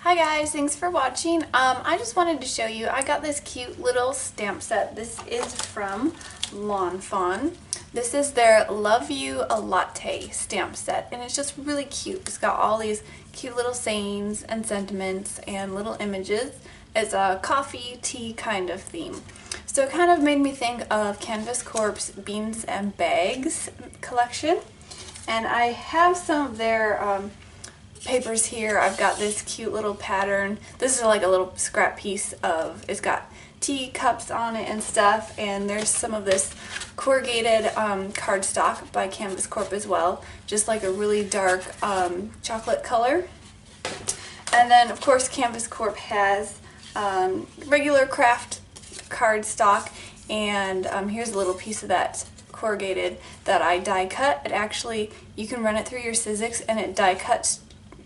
Hi guys, thanks for watching. I just wanted to show you, I got this cute little stamp set. This is from Lawn Fawn. This is their Love You A Latte stamp set, and it's just really cute. It's got all these cute little sayings and sentiments and little images. It's a coffee tea kind of theme. So it kind of made me think of Canvas Corp's Beans and Bags collection. And I have some of their papers here. I've got this cute little pattern. This is like a little scrap piece of, it's got tea cups on it and stuff, and there's some of this corrugated cardstock by Canvas Corp as well, just like a really dark chocolate color. And then of course Canvas Corp has regular craft cardstock, and here's a little piece of that corrugated that I die cut. It actually, you can run it through your Sizzix and it die cuts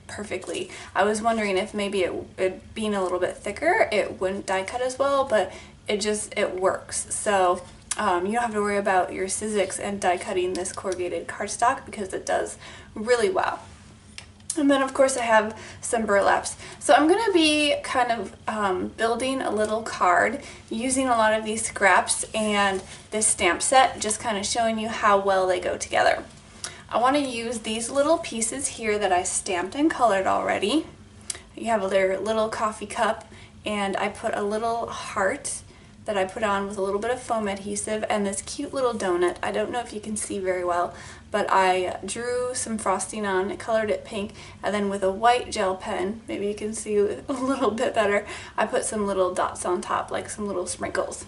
perfectly. I was wondering if maybe it being a little bit thicker it wouldn't die cut as well, but it works. So you don't have to worry about your Sizzix and die cutting this corrugated cardstock because it does really well. And then of course I have some burlaps. So I'm going to be kind of building a little card using a lot of these scraps and this stamp set, just kind of showing you how well they go together. I want to use these little pieces here that I stamped and colored already. You have their little coffee cup, and I put a little heart that I put on with a little bit of foam adhesive and this cute little donut. I don't know if you can see very well, but I drew some frosting on it, colored it pink, and then with a white gel pen, maybe you can see a little bit better, I put some little dots on top, like some little sprinkles.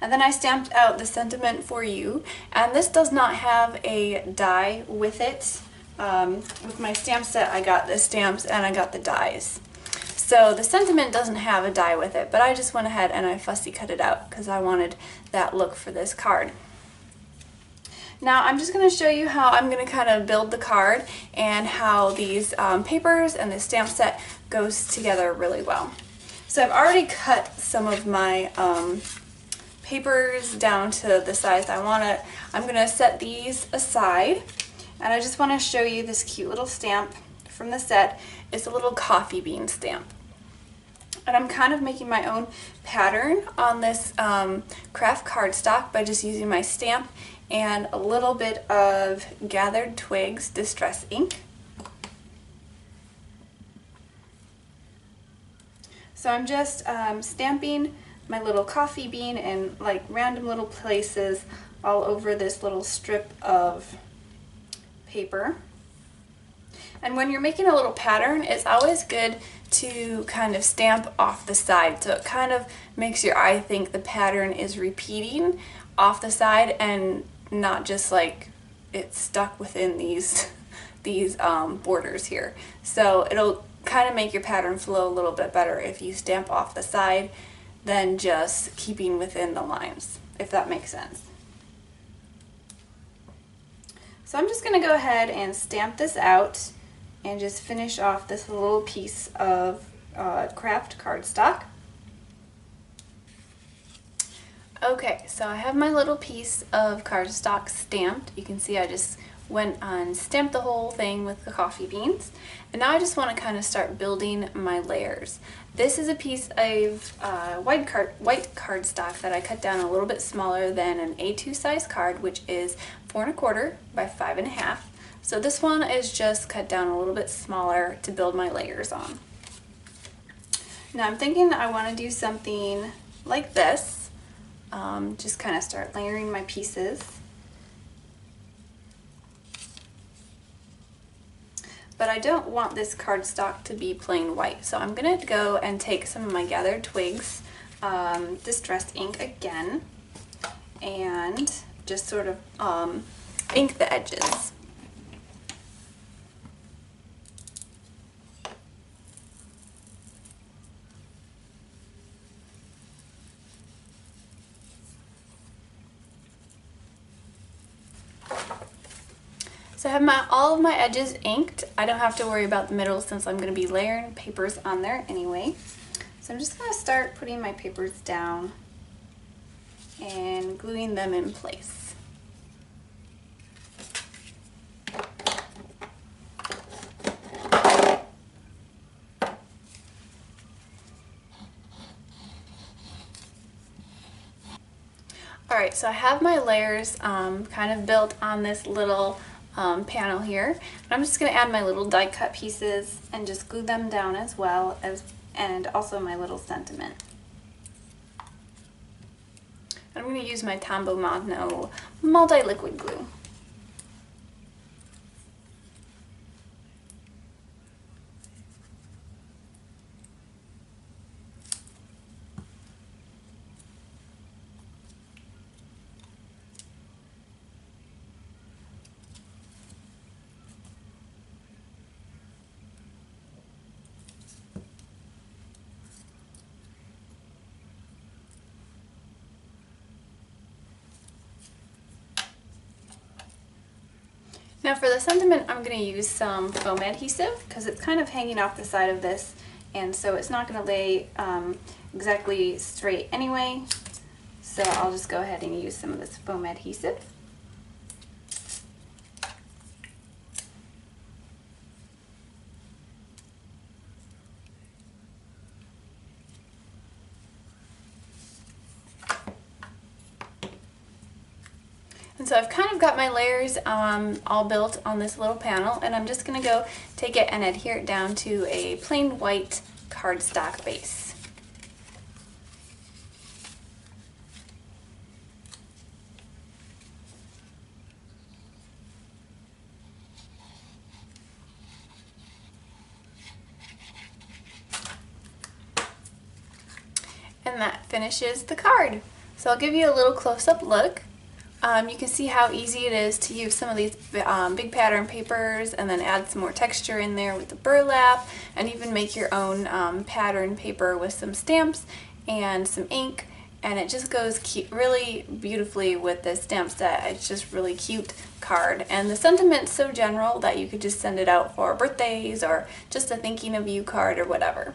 And then I stamped out the sentiment for you, and this does not have a die with it. With my stamp set I got the stamps and I got the dies. So the sentiment doesn't have a die with it, but I just went ahead and I fussy cut it out because I wanted that look for this card. Now I'm just going to show you how I'm going to kind of build the card and how these papers and the stamp set goes together really well. So I've already cut some of my papers down to the size I want it. I'm going to set these aside, and I just want to show you this cute little stamp from the set. It's a little coffee bean stamp. And I'm kind of making my own pattern on this craft cardstock by just using my stamp and a little bit of Gathered Twigs Distress ink. So I'm just stamping my little coffee bean in like random little places all over this little strip of paper. And when you're making a little pattern, it's always good to kind of stamp off the side, so it kind of makes your eye think the pattern is repeating off the side and not just like it's stuck within these borders here. So it'll kind of make your pattern flow a little bit better if you stamp off the side than just keeping within the lines, if that makes sense. So I'm just going to go ahead and stamp this out and just finish off this little piece of craft cardstock. Okay, so I have my little piece of cardstock stamped. You can see I just went and stamped the whole thing with the coffee beans. And now I just want to kind of start building my layers. This is a piece of white cardstock that I cut down a little bit smaller than an A2 size card, which is 4 1/4 by 5 1/2. So this one is just cut down a little bit smaller to build my layers on. Now I'm thinking I want to do something like this. Just kind of start layering my pieces. But I don't want this cardstock to be plain white, so I'm going to go and take some of my Gathered Twigs Distress ink again and just sort of ink the edges. So I have all of my edges inked. I don't have to worry about the middle since I'm going to be layering papers on there anyway. So I'm just going to start putting my papers down and gluing them in place. Alright, so I have my layers kind of built on this little panel here. And I'm just going to add my little die cut pieces and just glue them down as well as, and also my little sentiment. I'm going to use my Tombow Mono multi-liquid glue. Now for the sentiment, I'm going to use some foam adhesive because it's kind of hanging off the side of this, and so it's not going to lay exactly straight anyway. So I'll just go ahead and use some of this foam adhesive. And so I've kind of got my layers all built on this little panel, and I'm just going to go take it and adhere it down to a plain white cardstock base. And that finishes the card. So I'll give you a little close-up look. You can see how easy it is to use some of these big pattern papers and then add some more texture in there with the burlap, and even make your own pattern paper with some stamps and some ink, and it just goes really beautifully with this stamp set. It's just really cute card, and the sentiment's so general that you could just send it out for birthdays or just a thinking of you card or whatever.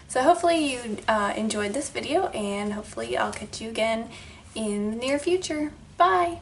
So hopefully you enjoyed this video, and hopefully I'll catch you again in the near future. Bye!